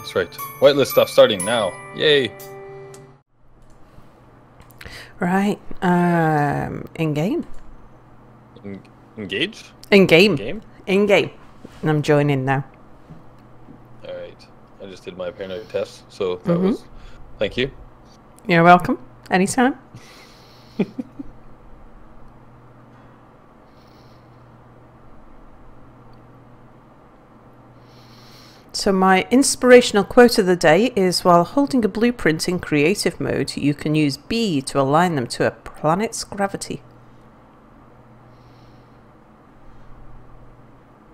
That's right. Whitelist stuff starting now. Yay. Right. In game. Engage? In game. Game? In game. And I'm joining now. Alright. I just did my paranoid test, so that was... Thank you. You're welcome. Anytime. So my inspirational quote of the day is, while holding a blueprint in creative mode, you can use B to align them to a planet's gravity.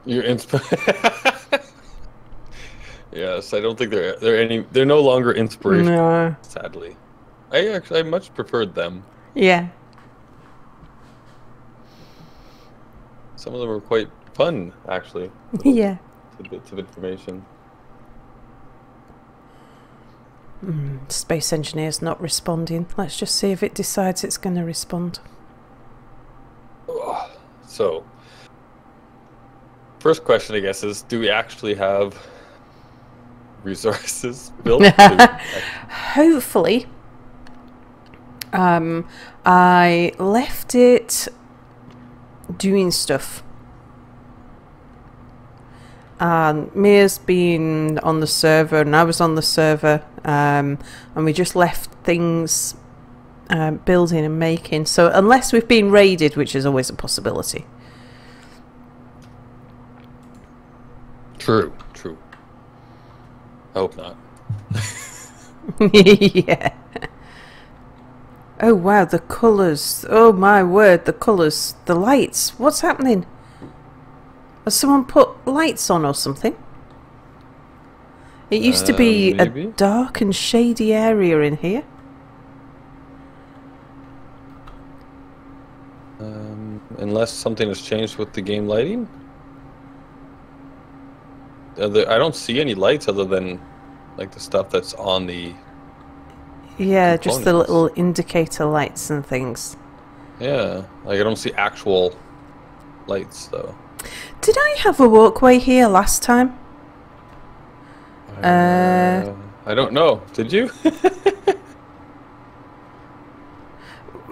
You're Yes, I don't think they're no longer inspirational. No. Sadly. I much preferred them. Yeah. Some of them were quite fun, actually. Yeah. Bits of information. Space engineer's not responding. Let's just see if it decides it's going to respond. So, first question, I guess, is do we actually have resources built? Hopefully. I left it doing stuff. Mia's been on the server and I was on the server, and we just left things building and making. So unless we've been raided, which is always a possibility. True. I hope not. Yeah. Oh wow, the colours. Oh my word, the colours. The lights. What's happening? Has someone put lights on or something? It used to be maybe? a dark and shady area in here. Unless something has changed with the game lighting. I don't see any lights other than like the stuff that's on the... Yeah, just the components. little indicator lights and things. Yeah, like I don't see actual lights though. Did I have a walkway here last time? I don't know. Did you?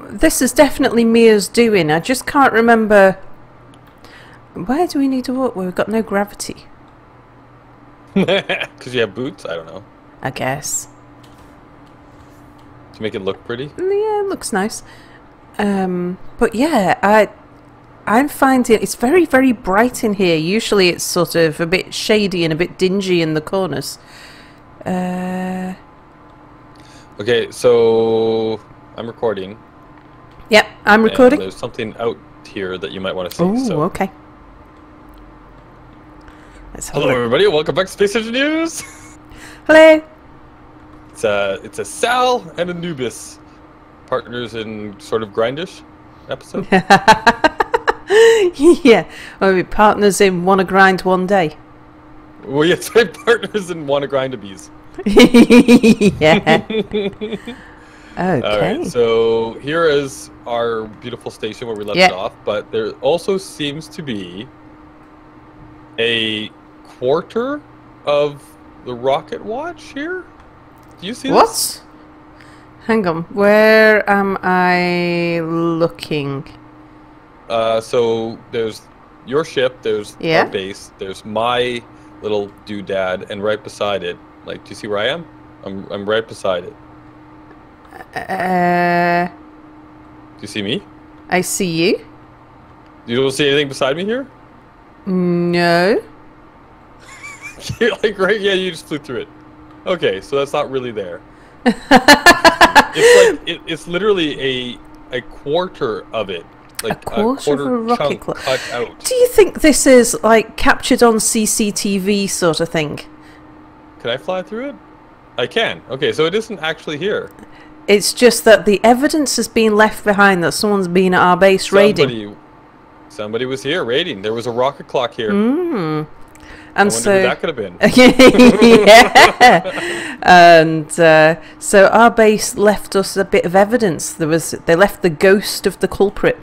This is definitely Mia's doing. I just can't remember. Where do we need to walk? We've got no gravity. Because you have boots? I don't know. I guess. To make it look pretty? Yeah, it looks nice. But yeah, I'm finding it's very, very bright in here. Usually it's sort of a bit shady and a bit dingy in the corners. Okay, so I'm recording. Yep, I'm recording. There's something out here that you might want to see. Oh, so. okay. Let's have a Hello, look. everybody. Welcome back to Space Engine News. Hello. It's a Sal and Anubiz partners in sort of grindish episode. Yeah, well, we're partners in Wanna Grind One Day. Well, yes, my partners in Wanna Grind a Bees. Yeah. Okay. All right, so here is our beautiful station where we left it off, but there also seems to be a quarter of the rocket watch here. Do you see this? What? Hang on. Where am I looking? So there's your ship, there's Yeah. our base, there's my little doodad, and right beside it, like, do you see where I am? I'm right beside it. Do you see me? I see you. You don't see anything beside me here? No. Like, right? Yeah, you just flew through it. Okay, so that's not really there. It's like it's literally a quarter of it. Like A quarter of a rocket chunk clock. cut out. Do you think this is like captured on CCTV sort of thing? Can I fly through it? I can. Okay, so it isn't actually here. It's just that the evidence has been left behind that someone's been at our base raiding. Somebody was here raiding. There was a rocket clock here. And I wonder so who that could have been. Yeah. And so our base left us a bit of evidence. They left the ghost of the culprit.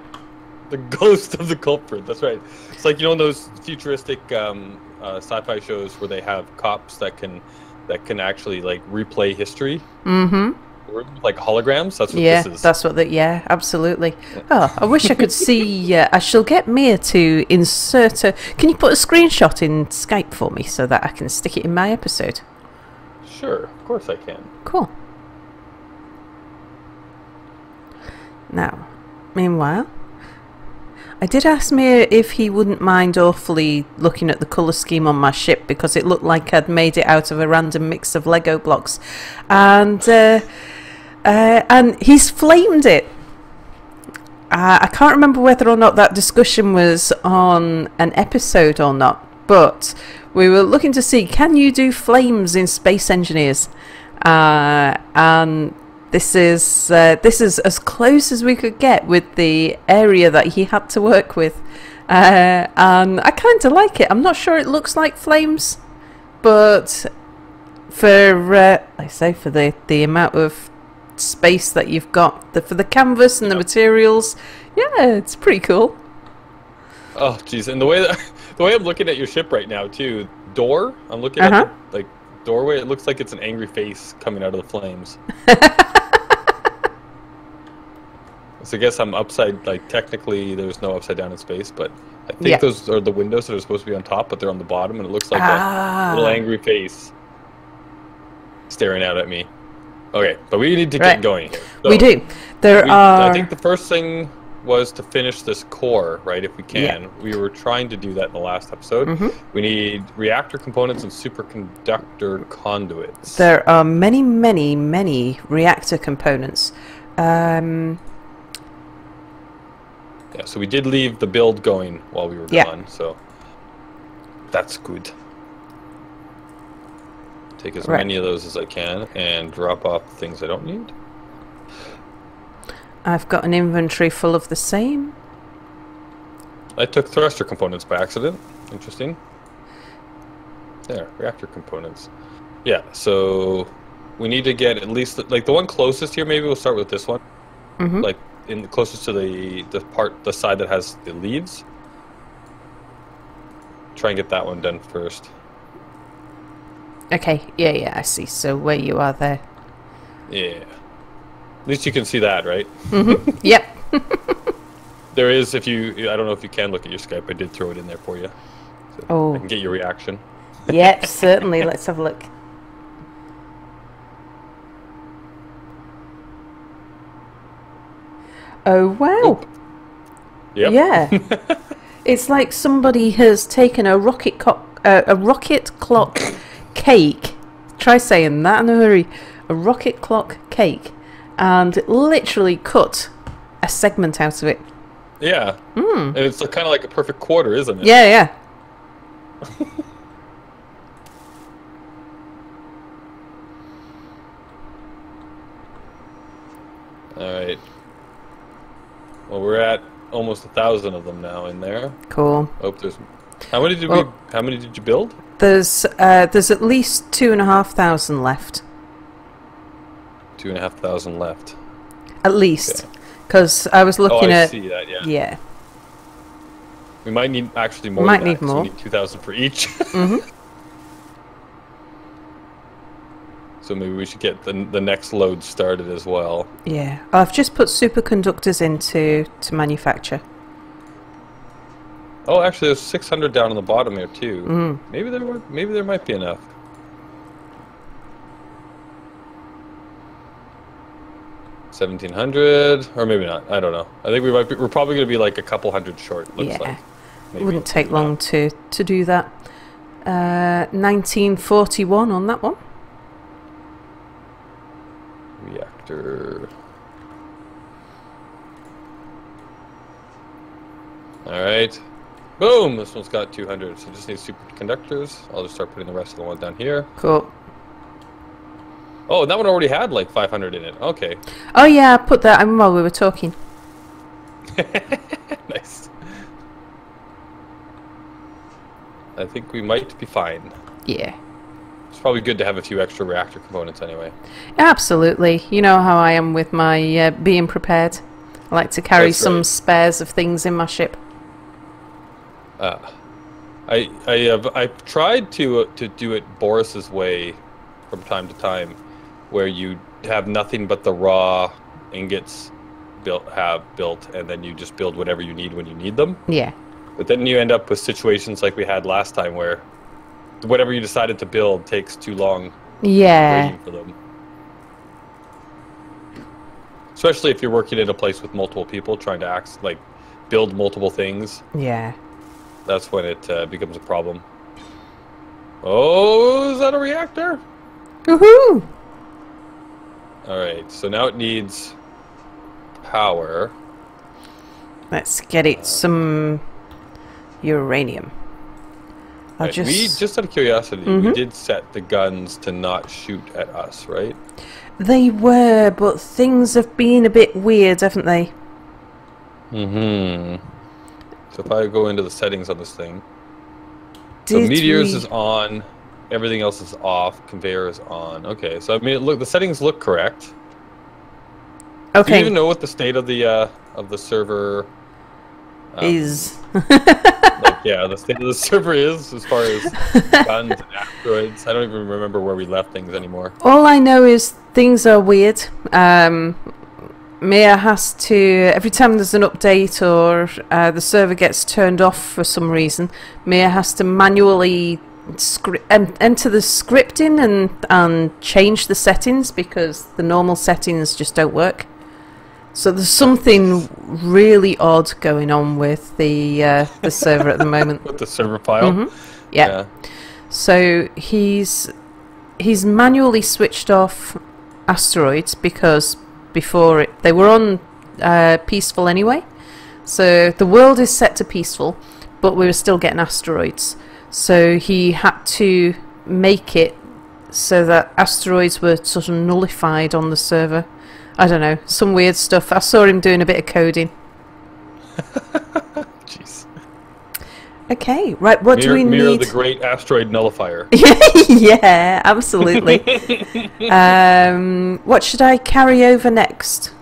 The ghost of the culprit. That's right. It's like, you know, those futuristic sci-fi shows where they have cops that can that can actually like replay history. Mm-hmm. Like holograms. That's what this is. That's what absolutely. Oh, I wish I could see. I shall get Mia to insert a. Can you put a screenshot in Skype for me so that I can stick it in my episode? Sure, of course I can. Cool. Now, meanwhile, I did ask Mia if he wouldn't mind awfully looking at the colour scheme on my ship because it looked like I'd made it out of a random mix of Lego blocks, and he's flamed it. I can't remember whether or not that discussion was on an episode or not, but we were looking to see, can you do flames in Space Engineers? And this is as close as we could get with the area that he had to work with. And I kind of like it. I'm not sure it looks like flames, but for, like I say, for the amount of space that you've got for the canvas and the materials, yeah, it's pretty cool. Oh geez, and the way I'm looking at your ship right now too, I'm looking at the, like, doorway, it looks like it's an angry face coming out of the flames. So I guess I'm upside, like technically there's no upside down in space, but I think those are the windows that are supposed to be on top, but they're on the bottom, and it looks like a little angry face staring out at me. Okay, but we need to get going here. So we do. I think the first thing was to finish this core, right, if we can. Yeah. We were trying to do that in the last episode. We need reactor components and superconductor conduits. There are many, many, many reactor components. Yeah, so we did leave the build going while we were gone, so that's good. Take as many of those as I can and drop off the things I don't need. I've got an inventory full of the same. I took thruster components by accident. Interesting. There, reactor components. Yeah, so we need to get at least, like, the one closest here. Maybe we'll start with this one. Like, in the closest to the side that has the leaves. Try and get that one done first. Okay, yeah, I see. So where you are there. Yeah. At least you can see that, right? Yep. There is, I don't know if you can look at your Skype, I did throw it in there for you. So I can get your reaction. Yep, certainly. Let's have a look. Oh, wow. Oop. Yep. Yeah. It's like somebody has taken a rocket clock cake. Try saying that in a hurry. A rocket clock cake. And literally cut a segment out of it. Yeah. And it's kind of like a perfect quarter, isn't it? Yeah. Alright. Well, we're at almost 1,000 of them now in there. Cool. Oh, there's... How many did you build? There's at least 2,500 left. 2,500 left. At least, because I was looking at. I see that. Yeah. Yeah. We might need actually more. Might need more. We need 2,000 for each. So maybe we should get the next load started as well. Yeah, I've just put superconductors into manufacture. Oh, actually, there's 600 down on the bottom here too. Maybe there might be enough. 1,700, or maybe not. I don't know. I think we're probably going to be like a couple hundred short. Looks like. It wouldn't take long to do that. 1941 on that one. Reactor. All right. Boom! This one's got 200, so just need superconductors. I'll just start putting the rest of the ones down here. Cool. Oh, that one already had like 500 in it. Okay. Oh yeah, I put that in while we were talking. Nice. I think we might be fine. Yeah. It's probably good to have a few extra reactor components anyway. Absolutely. You know how I am with my being prepared. I like to carry some spares of things in my ship. I've tried to do it Boris's way from time to time, where you have nothing but the raw ingots built, and then you just build whatever you need when you need them. Yeah. But then you end up with situations like we had last time, where whatever you decided to build takes too long. Yeah. Waiting for them. Especially if you're working in a place with multiple people trying to build multiple things. Yeah. That's when it becomes a problem. Oh, is that a reactor? Woohoo! Alright, so now it needs power. Let's get it some uranium. Right, we, just out of curiosity, we did set the guns to not shoot at us, right? They were, but things have been a bit weird, haven't they? So if I go into the settings on this thing, so meteors is on, everything else is off, conveyor is on. Okay, so I mean, look, the settings look correct. Okay. Do you even know what the state of the server is? Yeah, the state of the server is as far as guns and asteroids. I don't even remember where we left things anymore. All I know is things are weird. Mia has to, every time there's an update or the server gets turned off for some reason, Mia has to manually enter the script in and change the settings because the normal settings just don't work. So there's something really odd going on with the server at the moment. With the server file? Yeah. So he's manually switched off asteroids because before they were on peaceful anyway. So the world is set to peaceful, but we were still getting asteroids. So he had to make it so that asteroids were sort of nullified on the server. I don't know, some weird stuff. I saw him doing a bit of coding. Jeez. Okay, right, what do we need? Mirror the great asteroid nullifier. Yeah, absolutely. What should I carry over next?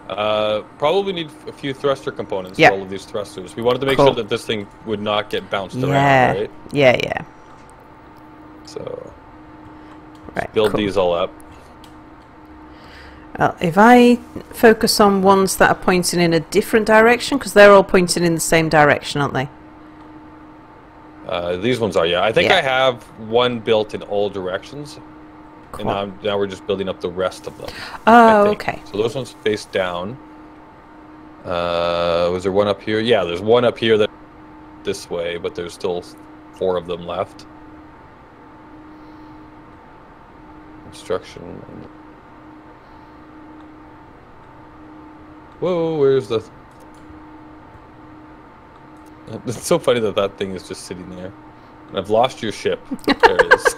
Probably need a few thruster components for all of these thrusters. We wanted to make sure that this thing would not get bounced around, right? Yeah. So, right, build these all up. Well, if I focus on ones that are pointing in a different direction, because they're all pointing in the same direction, aren't they? These ones are, yeah. I think I have one built in all directions. Cool. And now we're just building up the rest of them. Oh, okay. So those ones face down. Was there one up here? Yeah, there's one up here that this way, but there's still 4 of them left. Construction. Whoa, where's the... It's so funny that that thing is just sitting there. And I've lost your ship. There it is.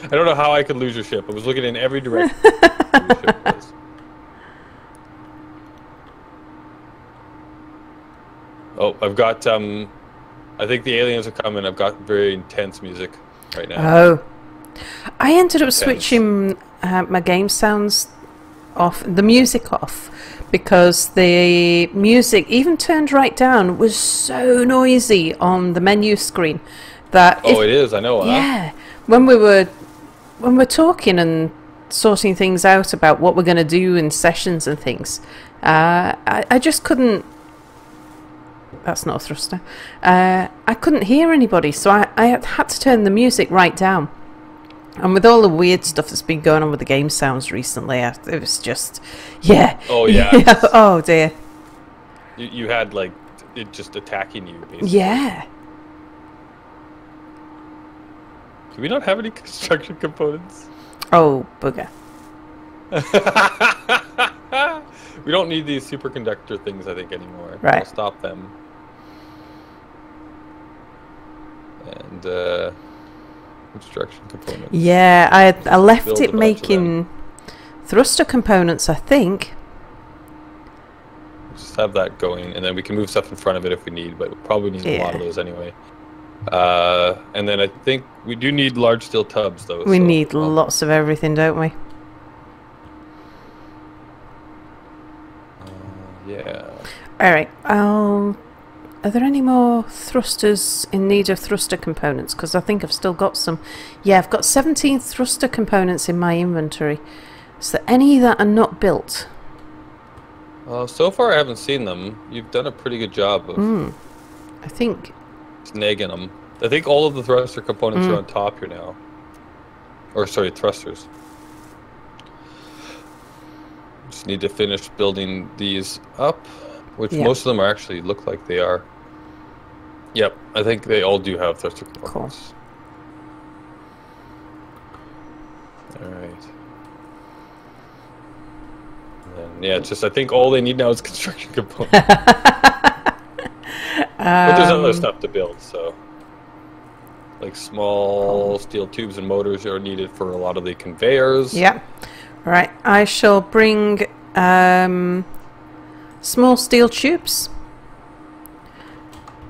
I don't know how I could lose your ship. I was looking in every direction. Where your ship was. Oh, I've got, I think the aliens are coming. I've got very intense music right now. Oh. I ended up switching my game sounds off, the music off, because the music, even turned right down, was so noisy on the menu screen that it is, I know. Yeah, when we're talking and sorting things out about what we're going to do in sessions and things, I just couldn't. That's not a thruster. I couldn't hear anybody, so I had to turn the music right down. And with all the weird stuff that's been going on with the game sounds recently, it was just, Oh, yeah. Oh, dear. You had, like, it just attacking you, basically. Yeah. Do we not have any construction components? Oh, bugger. We don't need these superconductor things, I think, anymore. Right. I'll stop them. And, construction components. Yeah, I left it making thruster components, I think. Just have that going, and then we can move stuff in front of it if we need, but we probably need a lot of those anyway. And then I think we do need large steel tubs, though. We need lots of everything, don't we? Yeah. Alright, Are there any more thrusters in need of thruster components? Because I think I've still got some. Yeah, I've got 17 thruster components in my inventory. Is there any that are not built? So far I haven't seen them. You've done a pretty good job of I think snagging them. I think all of the thruster components are on top here now. Or sorry, thrusters. Just need to finish building these up, which most of them are actually look like they are. Yep, I think they all do have thruster components. Cool. All right. And then, yeah, it's just I think all they need now is construction components. But there's other stuff to build, so like small steel tubes and motors are needed for a lot of the conveyors. Yeah. All right. I shall bring small steel tubes.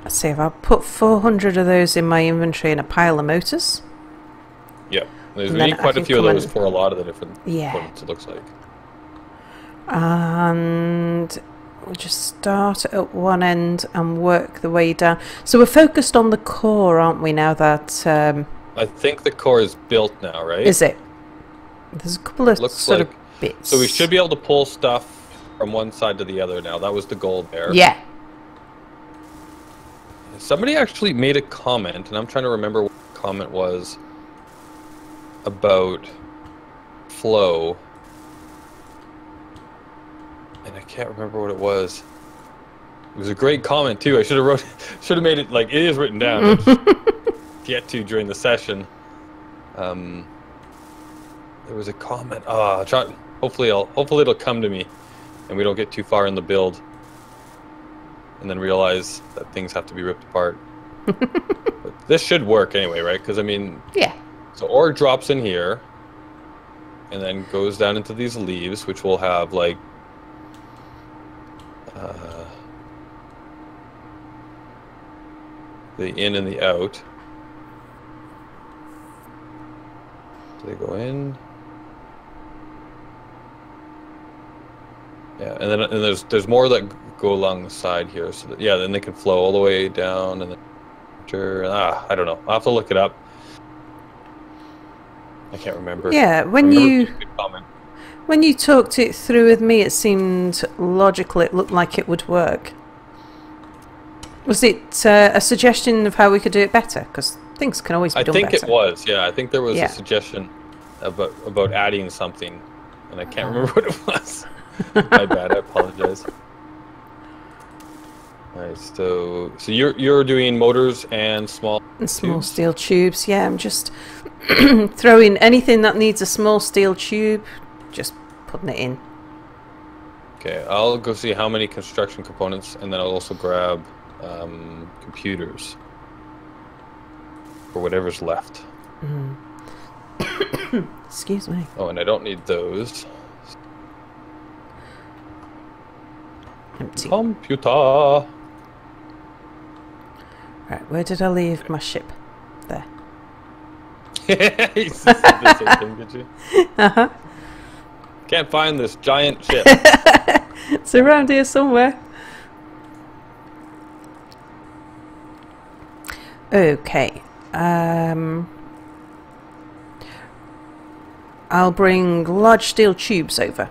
Let's see if I'll put 400 of those in my inventory and a pile of motors. Yeah. There's really quite a few of those for a lot of the different components, it looks like. And we'll just start at one end and work the way down. So we're focused on the core, aren't we, now that... I think the core is built now, right? Is it? There's a couple of sort of bits. So we should be able to pull stuff from one side to the other now. That was the goal there. Yeah. Somebody actually made a comment, and I'm trying to remember what the comment was about flow. And I can't remember what it was. It was a great comment too. I should have made it like it is written down. Get to during the session. There was a comment. Hopefully it'll come to me, and we don't get too far in the build, and then realize that things have to be ripped apart. But this should work anyway, right? Because I mean, yeah. So ore drops in here, and then goes down into these leaves, which will have like. The in and the out. Do they go in? Yeah, and then there's more that go along the side here, so that, yeah, then they can flow all the way down and then I don't know. I'll have to look it up. I can't remember. Yeah, when you talked it through with me, it seemed logical. It looked like it would work. Was it a suggestion of how we could do it better? Because things can always be done better. I think it was, yeah. I think there was a suggestion about adding something, and I can't remember what it was. My bad, I apologize. Alright, so you're doing motors and small steel tubes, yeah. I'm just throwing anything that needs a small steel tube, just putting it in. Okay, I'll go see how many construction components, and then I'll also grab computers for whatever's left. Excuse me. Oh, and I don't need those. Empty. Computer. Right, where did I leave my ship? There. You said the same thing, did you? Uh-huh. Can't find this giant ship. It's around here somewhere. Okay. I'll bring large steel tubes over.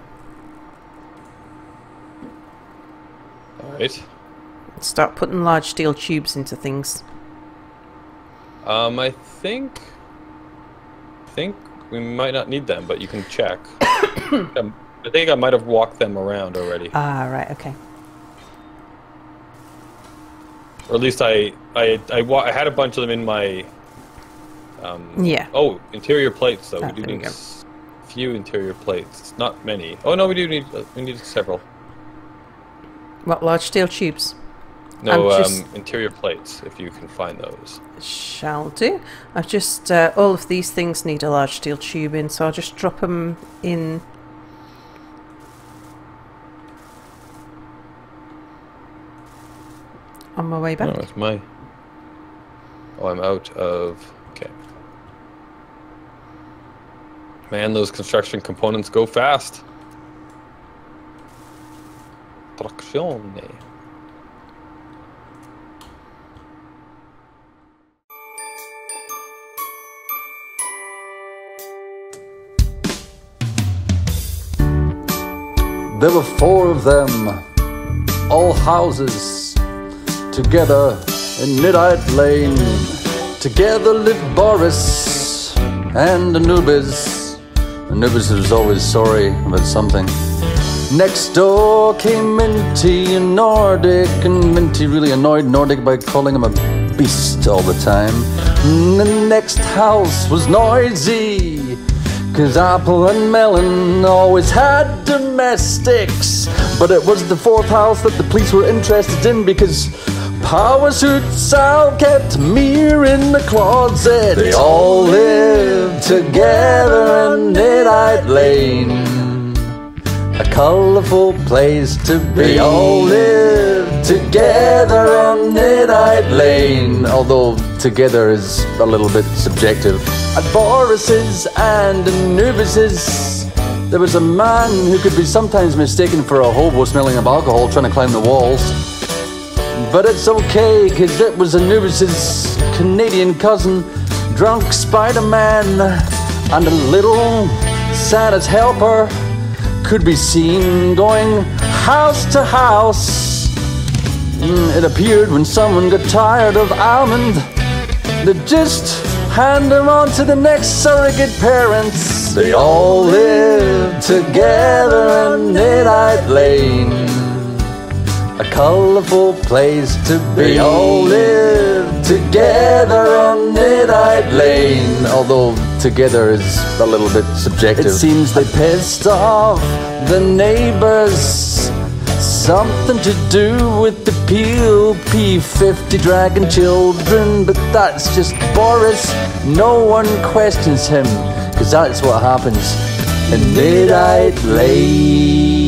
Alright. Start putting large steel tubes into things. I think we might not need them, but you can check. I think I might have walked them around already. Ah, right, okay. Or at least I had a bunch of them in my. Yeah. Oh, interior plates though. Oh, we do need a few interior plates. Not many. Oh no, we need several. What, large steel tubes? No, interior plates, if you can find those. Shall do. I've just, all of these things need a large steel tube in, so I'll just drop them in. On my way back. No, it's my... Oh, I'm out of... Okay. Man, those construction components go fast. Trazione. There were 4 of them, all houses, together in Nidd Lane. Together lived Boris and Anubiz. Anubiz was always sorry about something. Next door came Minty and Nordic, and Minty really annoyed Nordic by calling him a beast all the time. And the next house was noisy, 'cause Apple and Melon always had domestics. But it was the 4th house that the police were interested in, because Power Suit Sal kept Mir in the closet. They all lived together in Nidd Lane, a colourful place to be. They all lived together on Nidd Lane, although together is a little bit subjective. At Boris's and Anubiz's, there was a man who could be sometimes mistaken for a hobo smelling of alcohol trying to climb the walls. But it's okay, 'cause it was Anubiz's Canadian cousin, drunk Spider-Man, and a little Santa's helper could be seen going house to house. It appeared when someone got tired of almond, they'd just hand them on to the next surrogate parents. They all lived together in Nidd Lane, a colourful place to be. They all lived together on Nidd Lane, although together is a little bit subjective. It seems they pissed off the neighbours, something to do with the P50 dragon children. But that's just Boris, no one questions him, 'cause that's what happens in Nidd Lane.